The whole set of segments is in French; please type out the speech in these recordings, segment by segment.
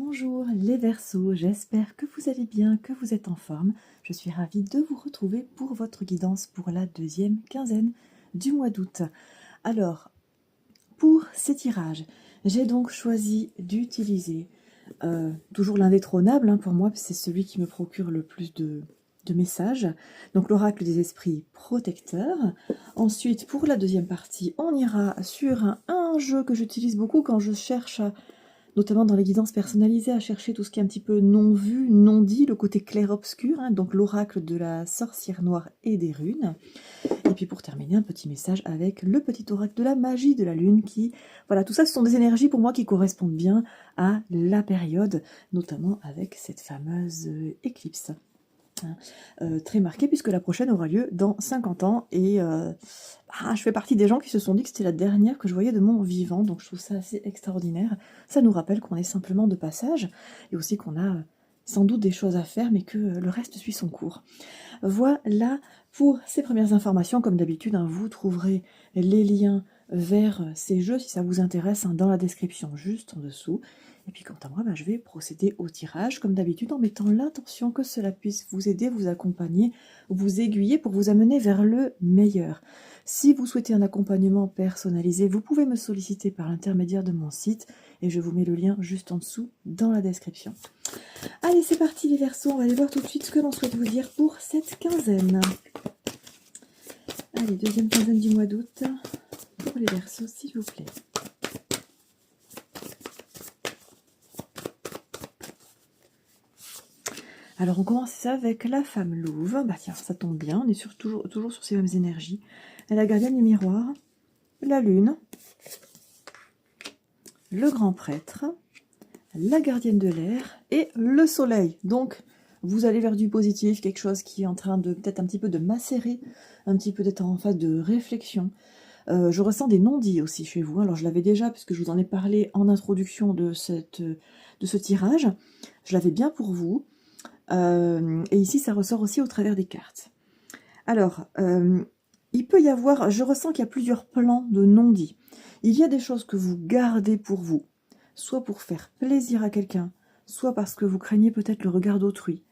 Bonjour les Verseaux, j'espère que vous allez bien, que vous êtes en forme. Je suis ravie de vous retrouver pour votre guidance pour la deuxième quinzaine du mois d'août. Alors, pour ces tirages, j'ai donc choisi d'utiliser toujours l'indétrônable pour moi, c'est celui qui me procure le plus de messages. Donc l'oracle des esprits protecteurs. Ensuite, pour la deuxième partie, on ira sur un jeu que j'utilise beaucoup quand je cherche notamment dans les guidances personnalisées, à chercher tout ce qui est un petit peu non vu, non dit, le côté clair-obscur, donc l'oracle de la sorcière noire et des runes. Et puis pour terminer, un petit message avec le petit oracle de la magie de la lune qui... Voilà, tout ça, ce sont des énergies pour moi qui correspondent bien à la période, notamment avec cette fameuse éclipse. Très marquée puisque la prochaine aura lieu dans 50 ans et je fais partie des gens qui se sont dit que c'était la dernière que je voyais de mon vivant, donc je trouve ça assez extraordinaire. Ça nous rappelle qu'on est simplement de passage et aussi qu'on a sans doute des choses à faire mais que le reste suit son cours. Voilà pour ces premières informations. Comme d'habitude, vous trouverez les liens vers ces jeux si ça vous intéresse dans la description juste en dessous. Et puis quant à moi, je vais procéder au tirage comme d'habitude en mettant l'intention que cela puisse vous aider, vous accompagner, vous aiguiller pour vous amener vers le meilleur. Si vous souhaitez un accompagnement personnalisé, vous pouvez me solliciter par l'intermédiaire de mon site et je vous mets le lien juste en dessous dans la description. Allez, c'est parti les Verseaux, on va aller voir tout de suite ce que l'on souhaite vous dire pour cette quinzaine. Allez, deuxième quinzaine du mois d'août pour les Verseaux, s'il vous plaît. Alors on commence ça avec la femme louve. Tiens, ça tombe bien, on est toujours sur ces mêmes énergies. La gardienne du miroir, la lune, le grand prêtre, la gardienne de l'air et le soleil. Donc vous allez vers du positif, quelque chose qui est en train de peut-être un petit peu de macérer, un petit peu d'être en phase de réflexion. Je ressens des non-dits aussi chez vous. Alors je l'avais déjà, puisque je vous en ai parlé en introduction de ce tirage. Je l'avais bien pour vous. Et ici, ça ressort aussi au travers des cartes. Alors, il peut y avoir, je ressens qu'il y a plusieurs plans de non-dits. Il y a des choses que vous gardez pour vous, soit pour faire plaisir à quelqu'un, soit parce que vous craignez peut-être le regard d'autrui,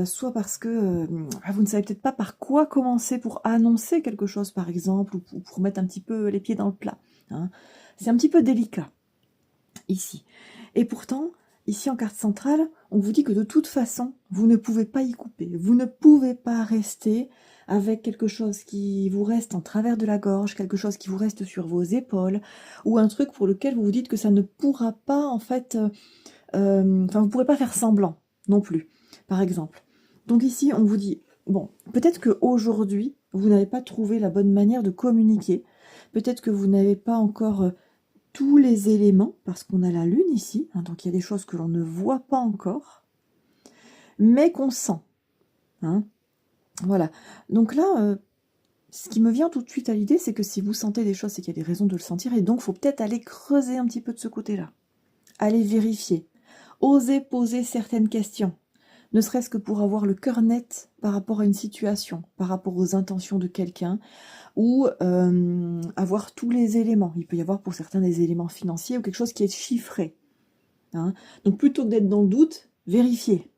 soit parce que vous ne savez peut-être pas par quoi commencer pour annoncer quelque chose, par exemple, ou pour mettre un petit peu les pieds dans le plat. C'est un petit peu délicat, ici. Et pourtant... Ici, en carte centrale, on vous dit que de toute façon, vous ne pouvez pas y couper. Vous ne pouvez pas rester avec quelque chose qui vous reste en travers de la gorge, quelque chose qui vous reste sur vos épaules, ou un truc pour lequel vous vous dites que ça ne pourra pas, en fait... vous ne pourrez pas faire semblant non plus, par exemple. Donc ici, on vous dit, bon, peut-être qu'aujourd'hui, vous n'avez pas trouvé la bonne manière de communiquer. Peut-être que vous n'avez pas encore... tous les éléments, parce qu'on a la lune ici, donc il y a des choses que l'on ne voit pas encore, mais qu'on sent. Voilà. Donc là, ce qui me vient tout de suite à l'idée, c'est que si vous sentez des choses, c'est qu'il y a des raisons de le sentir, et donc il faut peut-être aller creuser un petit peu de ce côté-là. Aller vérifier. Oser poser certaines questions. Ne serait-ce que pour avoir le cœur net par rapport à une situation, par rapport aux intentions de quelqu'un, ou avoir tous les éléments. Il peut y avoir pour certains des éléments financiers ou quelque chose qui est chiffré. Donc plutôt que d'être dans le doute, vérifiez.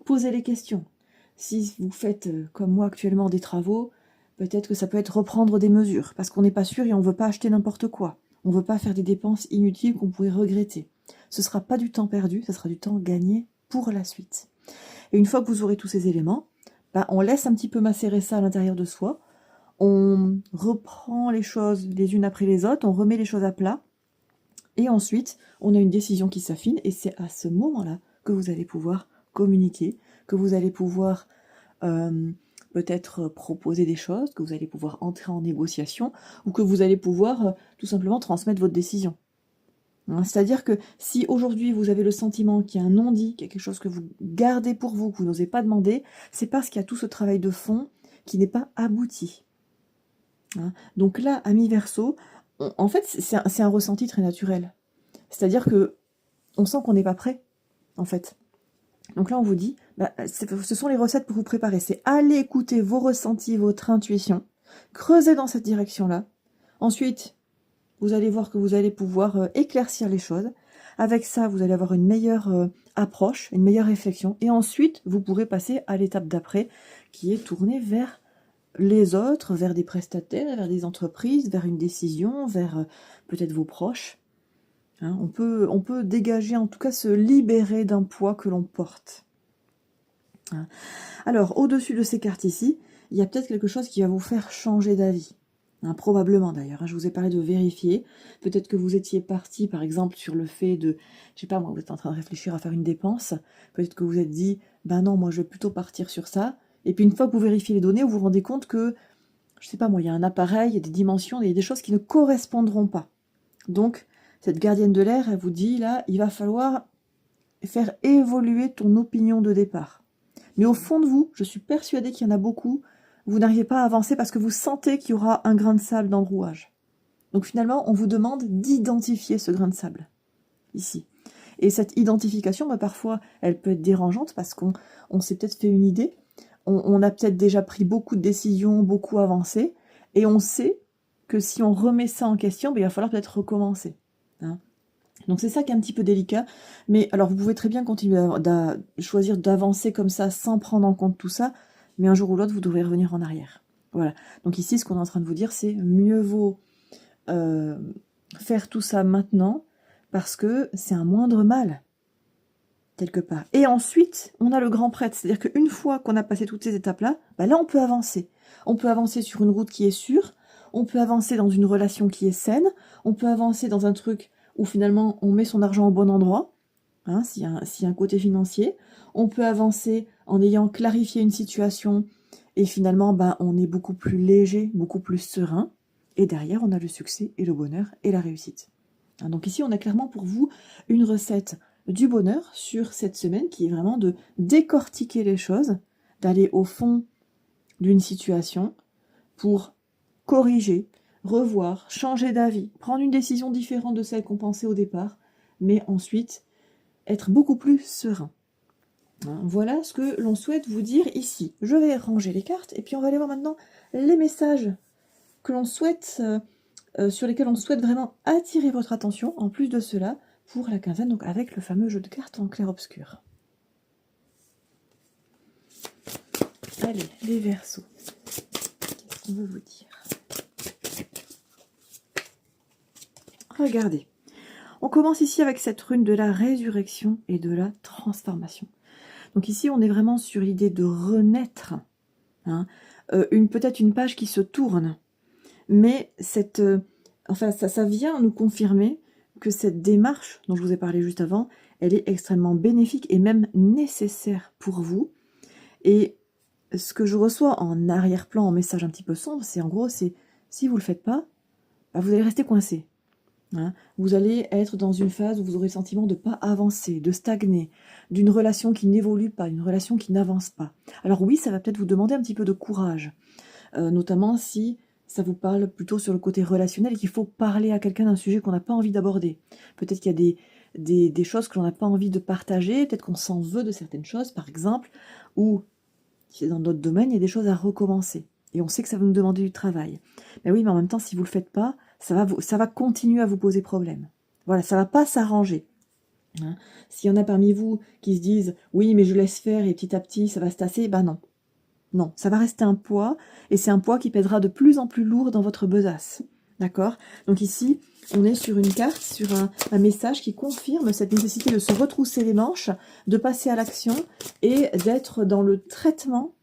Posez les questions. Si vous faites, comme moi actuellement, des travaux, peut-être que ça peut être reprendre des mesures, parce qu'on n'est pas sûr et on ne veut pas acheter n'importe quoi. On ne veut pas faire des dépenses inutiles qu'on pourrait regretter. Ce ne sera pas du temps perdu, ce sera du temps gagné pour la suite. Et une fois que vous aurez tous ces éléments, on laisse un petit peu macérer ça à l'intérieur de soi, on reprend les choses les unes après les autres, on remet les choses à plat, et ensuite, on a une décision qui s'affine, et c'est à ce moment-là que vous allez pouvoir communiquer, que vous allez pouvoir peut-être proposer des choses, que vous allez pouvoir entrer en négociation, ou que vous allez pouvoir tout simplement transmettre votre décision. C'est-à-dire que si aujourd'hui vous avez le sentiment qu'il y a un non-dit, qu'il y a quelque chose que vous gardez pour vous, que vous n'osez pas demander, c'est parce qu'il y a tout ce travail de fond qui n'est pas abouti. Donc là, amis Verseau, en fait, c'est un ressenti très naturel. C'est-à-dire que on sent qu'on n'est pas prêt, en fait. Donc là, on vous dit, ce sont les recettes pour vous préparer. C'est aller écouter vos ressentis, votre intuition, creuser dans cette direction-là. Ensuite, vous allez voir que vous allez pouvoir éclaircir les choses. Avec ça, vous allez avoir une meilleure approche, une meilleure réflexion. Et ensuite, vous pourrez passer à l'étape d'après, qui est tournée vers les autres, vers des prestataires, vers des entreprises, vers une décision, vers peut-être vos proches. Hein, on peut dégager, en tout cas se libérer d'un poids que l'on porte. Hein. Alors, au-dessus de ces cartes ici, il y a peut-être quelque chose qui va vous faire changer d'avis. Hein, probablement d'ailleurs, hein, je vous ai parlé de vérifier. Peut-être que vous étiez parti, par exemple, sur le fait de, je sais pas moi, vous êtes en train de réfléchir à faire une dépense. Peut-être que vous êtes dit, ben non, moi je vais plutôt partir sur ça. Et puis une fois que vous vérifiez les données, vous vous rendez compte que, je sais pas moi, il y a un appareil, il y a des dimensions, il y a des choses qui ne correspondront pas. Donc, cette gardienne de l'air, elle vous dit, là, il va falloir faire évoluer ton opinion de départ. Mais au fond de vous, je suis persuadée qu'il y en a beaucoup, vous n'arrivez pas à avancer parce que vous sentez qu'il y aura un grain de sable dans le rouage. Donc finalement, on vous demande d'identifier ce grain de sable, ici. Et cette identification, bah, parfois, elle peut être dérangeante parce qu'on s'est peut-être fait une idée, on a peut-être déjà pris beaucoup de décisions, beaucoup avancé, et on sait que si on remet ça en question, bah, il va falloir peut-être recommencer. Hein. Donc c'est ça qui est un petit peu délicat, mais alors vous pouvez très bien continuer à choisir d'avancer comme ça sans prendre en compte tout ça, mais un jour ou l'autre vous devrez revenir en arrière. Voilà, donc ici ce qu'on est en train de vous dire c'est mieux vaut faire tout ça maintenant, parce que c'est un moindre mal, quelque part. Et ensuite, on a le grand prêtre, c'est-à-dire qu'une fois qu'on a passé toutes ces étapes-là, bah là on peut avancer. On peut avancer sur une route qui est sûre, on peut avancer dans une relation qui est saine, on peut avancer dans un truc où finalement on met son argent au bon endroit, hein, s'il y a un côté financier. On peut avancer en ayant clarifié une situation et finalement bah, on est beaucoup plus léger, beaucoup plus serein. Et derrière on a le succès et le bonheur et la réussite. Hein, donc ici on a clairement pour vous une recette du bonheur sur cette semaine qui est vraiment de décortiquer les choses, d'aller au fond d'une situation pour corriger, revoir, changer d'avis, prendre une décision différente de celle qu'on pensait au départ, mais ensuite être beaucoup plus serein. Voilà ce que l'on souhaite vous dire ici. Je vais ranger les cartes et puis on va aller voir maintenant les messages que l'on souhaite, sur lesquels on souhaite vraiment attirer votre attention, en plus de cela, pour la quinzaine, donc avec le fameux jeu de cartes en clair-obscur. Allez, les Verseaux. Qu'est-ce qu'on veut vous dire? Regardez. On commence ici avec cette rune de la résurrection et de la transformation. Donc ici, on est vraiment sur l'idée de renaître. Hein, peut-être une page qui se tourne. Mais ça vient nous confirmer que cette démarche dont je vous ai parlé juste avant, elle est extrêmement bénéfique et même nécessaire pour vous. Et ce que je reçois en arrière-plan, en message un petit peu sombre, c'est en gros, c'est si vous ne le faites pas, bah, vous allez rester coincé. Hein, vous allez être dans une phase où vous aurez le sentiment de ne pas avancer, de stagner, d'une relation qui n'évolue pas, une relation qui n'avance pas. Alors oui, ça va peut-être vous demander un petit peu de courage, notamment si ça vous parle plutôt sur le côté relationnel et qu'il faut parler à quelqu'un d'un sujet qu'on n'a pas envie d'aborder. Peut-être qu'il y a des choses que l'on n'a pas envie de partager, peut-être qu'on s'en veut de certaines choses, par exemple, ou si c'est dans d'autres domaines, il y a des choses à recommencer. Et on sait que ça va nous demander du travail. Mais oui, mais en même temps, si vous ne le faites pas, ça va continuer à vous poser problème. Voilà, ça ne va pas s'arranger. Hein. S'il y en a parmi vous qui se disent « oui, mais je laisse faire et petit à petit, ça va se tasser », ben non. Non, ça va rester un poids, et c'est un poids qui pèsera de plus en plus lourd dans votre besace. D'accord? Donc ici, on est sur une carte, sur un message qui confirme cette nécessité de se retrousser les manches, de passer à l'action et d'être dans le traitement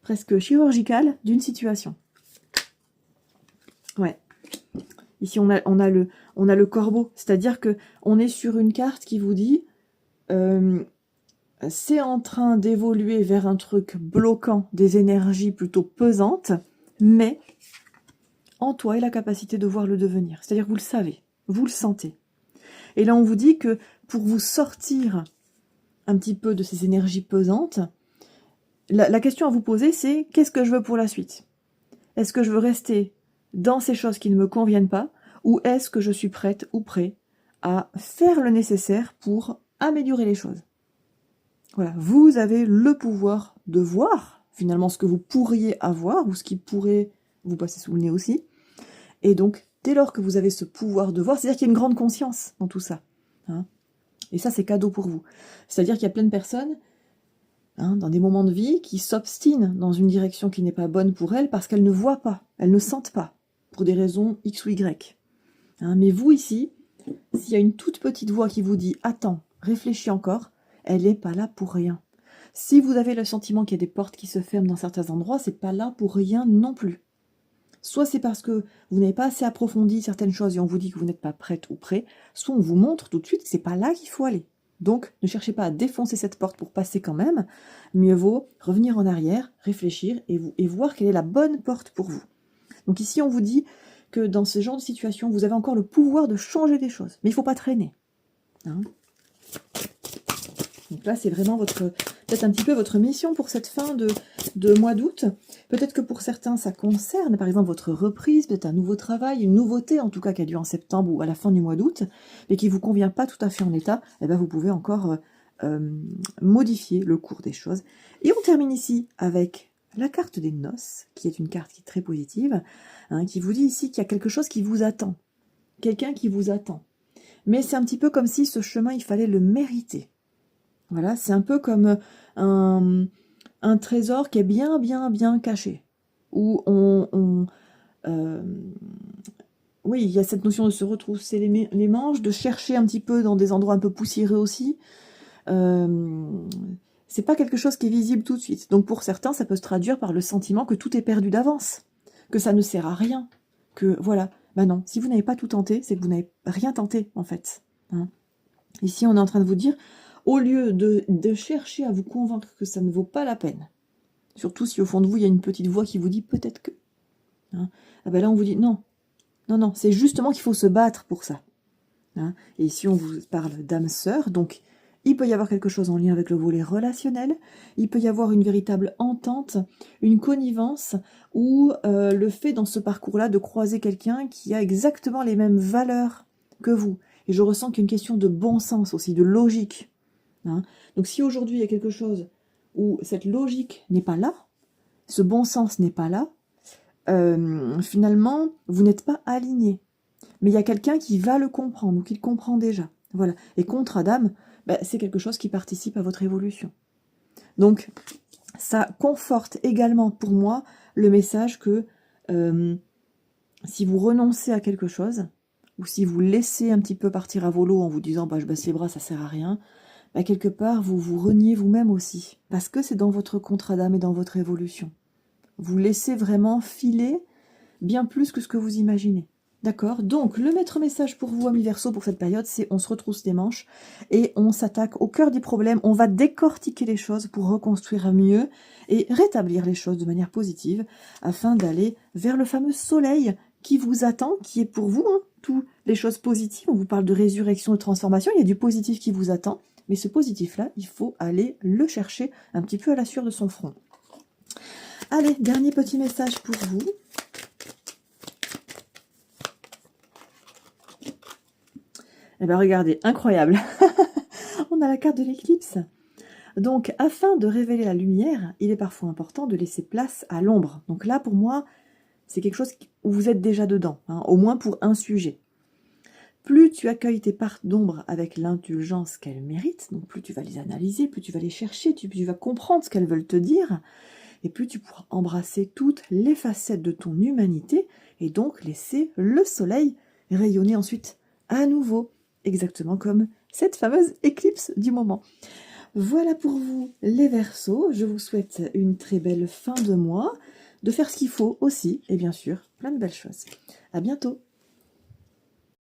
presque chirurgical d'une situation. Ouais. Ici, on a le corbeau, c'est-à-dire que on est sur une carte qui vous dit c'est en train d'évoluer vers un truc bloquant, des énergies plutôt pesantes, mais en toi est la capacité de voir le devenir. C'est-à-dire que vous le savez, vous le sentez. Et là, on vous dit que pour vous sortir un petit peu de ces énergies pesantes, la question à vous poser, c'est qu'est-ce que je veux pour la suite? Est-ce que je veux rester dans ces choses qui ne me conviennent pas, ou est-ce que je suis prête ou prêt à faire le nécessaire pour améliorer les choses? Voilà, vous avez le pouvoir de voir finalement ce que vous pourriez avoir ou ce qui pourrait vous passer sous le nez aussi. Et donc, dès lors que vous avez ce pouvoir de voir, c'est-à-dire qu'il y a une grande conscience dans tout ça. Hein. Et ça, c'est cadeau pour vous. C'est-à-dire qu'il y a plein de personnes, hein, dans des moments de vie, qui s'obstinent dans une direction qui n'est pas bonne pour elles parce qu'elles ne voient pas, elles ne sentent pas, pour des raisons X ou Y. Hein, mais vous, ici, s'il y a une toute petite voix qui vous dit « Attends, réfléchis encore », elle n'est pas là pour rien. Si vous avez le sentiment qu'il y a des portes qui se ferment dans certains endroits, c'est pas là pour rien non plus. Soit c'est parce que vous n'avez pas assez approfondi certaines choses et on vous dit que vous n'êtes pas prête ou prêt, soit on vous montre tout de suite que c'est pas là qu'il faut aller. Donc, ne cherchez pas à défoncer cette porte pour passer quand même. Mieux vaut revenir en arrière, réfléchir et voir quelle est la bonne porte pour vous. Donc ici, on vous dit que dans ce genre de situation, vous avez encore le pouvoir de changer des choses. Mais il ne faut pas traîner. Hein. Donc là, c'est vraiment peut-être un petit peu votre mission pour cette fin de mois d'août. Peut-être que pour certains, ça concerne, par exemple, votre reprise, peut-être un nouveau travail, une nouveauté, en tout cas, qui a lieu en septembre ou à la fin du mois d'août, mais qui ne vous convient pas tout à fait en état. Eh bien, vous pouvez encore modifier le cours des choses. Et on termine ici avec la carte des noces, qui est une carte qui est très positive, hein, qui vous dit ici qu'il y a quelque chose qui vous attend. Quelqu'un qui vous attend. Mais c'est un petit peu comme si ce chemin, il fallait le mériter. Voilà, c'est un peu comme un trésor qui est bien, bien, bien caché. Où oui, il y a cette notion de se retrousser les manches, de chercher un petit peu dans des endroits un peu poussiéreux aussi. C'est pas quelque chose qui est visible tout de suite. Donc pour certains, ça peut se traduire par le sentiment que tout est perdu d'avance, que ça ne sert à rien, que voilà. Ben non, si vous n'avez pas tout tenté, c'est que vous n'avez rien tenté en fait. Hein. Ici, on est en train de vous dire, au lieu de chercher à vous convaincre que ça ne vaut pas la peine, surtout si au fond de vous, il y a une petite voix qui vous dit peut-être que. Hein, ah ben là, on vous dit non, non, non, c'est justement qu'il faut se battre pour ça. Hein. Et ici, on vous parle d'âme sœur, donc il peut y avoir quelque chose en lien avec le volet relationnel, il peut y avoir une véritable entente, une connivence, ou le fait dans ce parcours-là de croiser quelqu'un qui a exactement les mêmes valeurs que vous. Et je ressens qu'il y a une question de bon sens aussi, de logique. Hein. Donc si aujourd'hui il y a quelque chose où cette logique n'est pas là, ce bon sens n'est pas là, finalement, vous n'êtes pas aligné. Mais il y a quelqu'un qui va le comprendre, ou qui le comprend déjà. Voilà. Et contre Adam, ben, c'est quelque chose qui participe à votre évolution. Donc, ça conforte également pour moi le message que si vous renoncez à quelque chose, ou si vous laissez un petit peu partir à volo en vous disant bah, « je baisse les bras, ça sert à rien », ben, quelque part, vous vous reniez vous-même aussi. Parce que c'est dans votre contrat d'âme et dans votre évolution. Vous laissez vraiment filer bien plus que ce que vous imaginez. D'accord? Donc, le maître message pour vous, amis Verseau, pour cette période, c'est on se retrousse les manches et on s'attaque au cœur des problèmes. On va décortiquer les choses pour reconstruire mieux et rétablir les choses de manière positive afin d'aller vers le fameux soleil qui vous attend, qui est pour vous, hein, toutes les choses positives. On vous parle de résurrection, de transformation. Il y a du positif qui vous attend. Mais ce positif-là, il faut aller le chercher un petit peu à la sueur de son front. Allez, dernier petit message pour vous. Eh bien, regardez, incroyable. On a la carte de l'éclipse. Donc, afin de révéler la lumière, il est parfois important de laisser place à l'ombre. Donc là, pour moi, c'est quelque chose où vous êtes déjà dedans, hein, au moins pour un sujet. Plus tu accueilles tes parts d'ombre avec l'indulgence qu'elles méritent, donc plus tu vas les analyser, plus tu vas les chercher, plus tu vas comprendre ce qu'elles veulent te dire, et plus tu pourras embrasser toutes les facettes de ton humanité, et donc laisser le soleil rayonner ensuite à nouveau. Exactement comme cette fameuse éclipse du moment. Voilà pour vous les Verseaux. Je vous souhaite une très belle fin de mois, de faire ce qu'il faut aussi, et bien sûr, plein de belles choses. À bientôt.